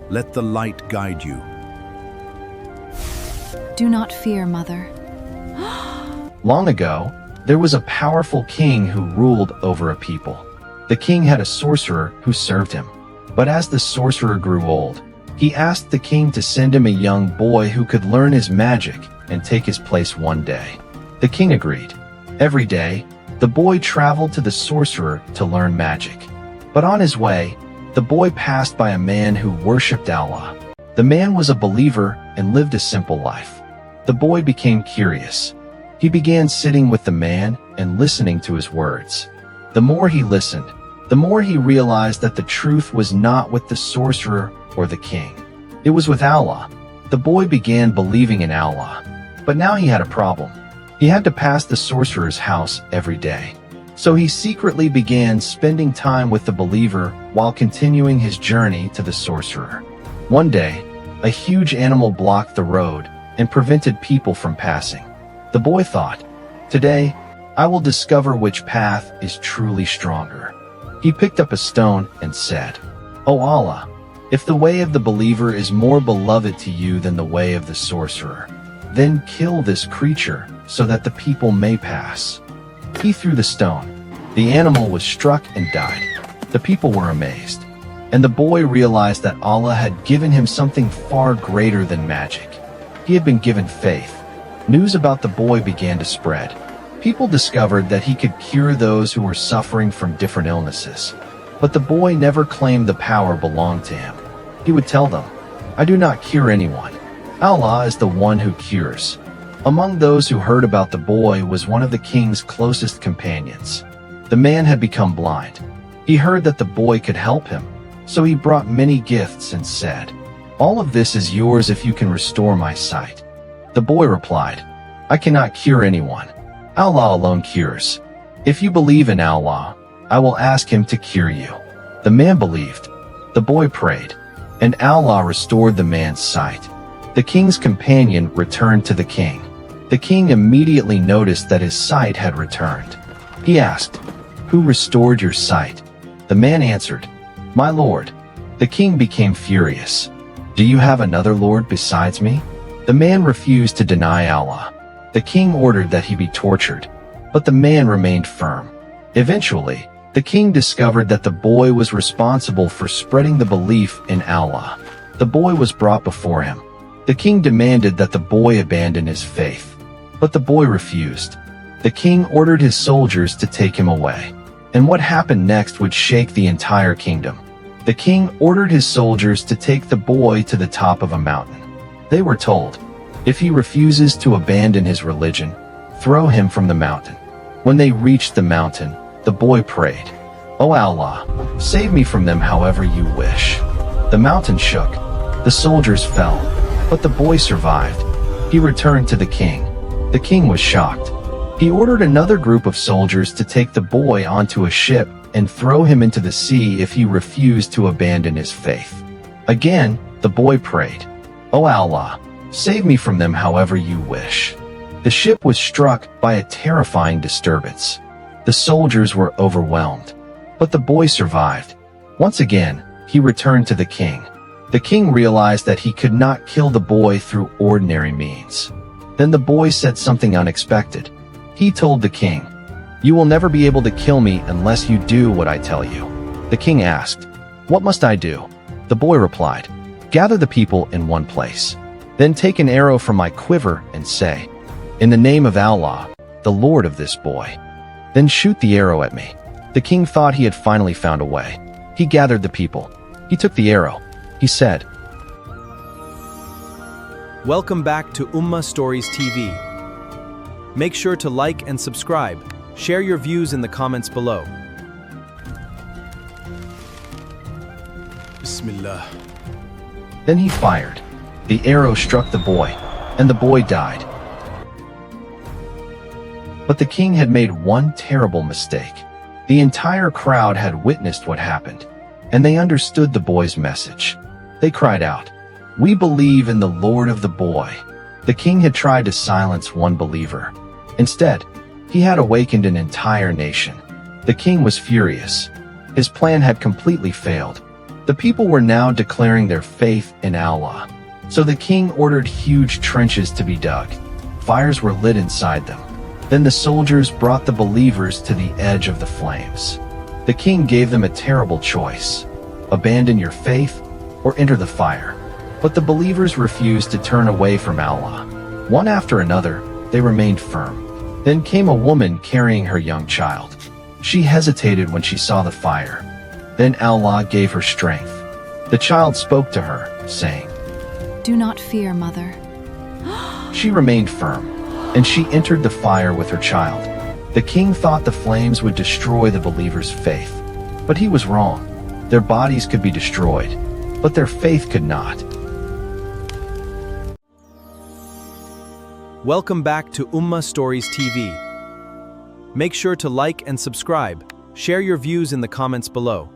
Let the light guide you. Do not fear, mother. Long ago, there was a powerful king who ruled over a people. The king had a sorcerer who served him. But as the sorcerer grew old, he asked the king to send him a young boy who could learn his magic and take his place one day. The king agreed. Every day, the boy traveled to the sorcerer to learn magic. But on his way, the boy passed by a man who worshipped Allah. The man was a believer and lived a simple life. The boy became curious. He began sitting with the man and listening to his words. The more he listened, the more he realized that the truth was not with the sorcerer or the king. It was with Allah. The boy began believing in Allah. But now he had a problem. He had to pass the sorcerer's house every day. So he secretly began spending time with the believer while continuing his journey to the sorcerer. One day, a huge animal blocked the road and prevented people from passing. The boy thought, "Today, I will discover which path is truly stronger." He picked up a stone and said, "O Allah, if the way of the believer is more beloved to you than the way of the sorcerer, then kill this creature so that the people may pass." He threw the stone. The animal was struck and died. The people were amazed. And the boy realized that Allah had given him something far greater than magic. He had been given faith. News about the boy began to spread. People discovered that he could cure those who were suffering from different illnesses. But the boy never claimed the power belonged to him. He would tell them, "I do not cure anyone. Allah is the one who cures." Among those who heard about the boy was one of the king's closest companions. The man had become blind. He heard that the boy could help him, so he brought many gifts and said, "All of this is yours if you can restore my sight." The boy replied, "I cannot cure anyone. Allah alone cures. If you believe in Allah, I will ask him to cure you." The man believed. The boy prayed, and Allah restored the man's sight. The king's companion returned to the king. The king immediately noticed that his sight had returned. He asked, "Who restored your sight?" The man answered, "My lord." The king became furious. "Do you have another lord besides me?" The man refused to deny Allah. The king ordered that he be tortured, but the man remained firm. Eventually, the king discovered that the boy was responsible for spreading the belief in Allah. The boy was brought before him. The king demanded that the boy abandon his faith, but the boy refused. The king ordered his soldiers to take him away. And what happened next would shake the entire kingdom. The king ordered his soldiers to take the boy to the top of a mountain. They were told, if he refuses to abandon his religion, throw him from the mountain. When they reached the mountain, the boy prayed, "O Allah, save me from them however you wish." The mountain shook. The soldiers fell, but the boy survived. He returned to the king. The king was shocked. He ordered another group of soldiers to take the boy onto a ship and throw him into the sea if he refused to abandon his faith. Again, the boy prayed, "O Allah, save me from them however you wish." The ship was struck by a terrifying disturbance. The soldiers were overwhelmed, but the boy survived. Once again, he returned to the king. The king realized that he could not kill the boy through ordinary means. Then the boy said something unexpected. He told the king, "You will never be able to kill me unless you do what I tell you." The king asked, "What must I do?" The boy replied, "Gather the people in one place. Then take an arrow from my quiver and say, 'In the name of Allah, the Lord of this boy.' Then shoot the arrow at me." The king thought he had finally found a way. He gathered the people. He took the arrow. He said, Welcome back to Ummah Stories TV. Make sure to like and subscribe. Share your views in the comments below. Bismillah. Then he fired. The arrow struck the boy, and the boy died. But the king had made one terrible mistake. The entire crowd had witnessed what happened, and they understood the boy's message. They cried out, "We believe in the Lord of the boy." The king had tried to silence one believer. Instead, he had awakened an entire nation. The king was furious. His plan had completely failed. The people were now declaring their faith in Allah. So the king ordered huge trenches to be dug. Fires were lit inside them. Then the soldiers brought the believers to the edge of the flames. The king gave them a terrible choice: abandon your faith or enter the fire. But the believers refused to turn away from Allah. One after another, they remained firm. Then came a woman carrying her young child. She hesitated when she saw the fire. Then Allah gave her strength. The child spoke to her, saying, Do not fear, mother. She remained firm, and she entered the fire with her child. The king thought the flames would destroy the believers' faith, but he was wrong. Their bodies could be destroyed, but their faith could not. Welcome back to Ummah Stories TV. Make sure to like and subscribe. Share your views in the comments below.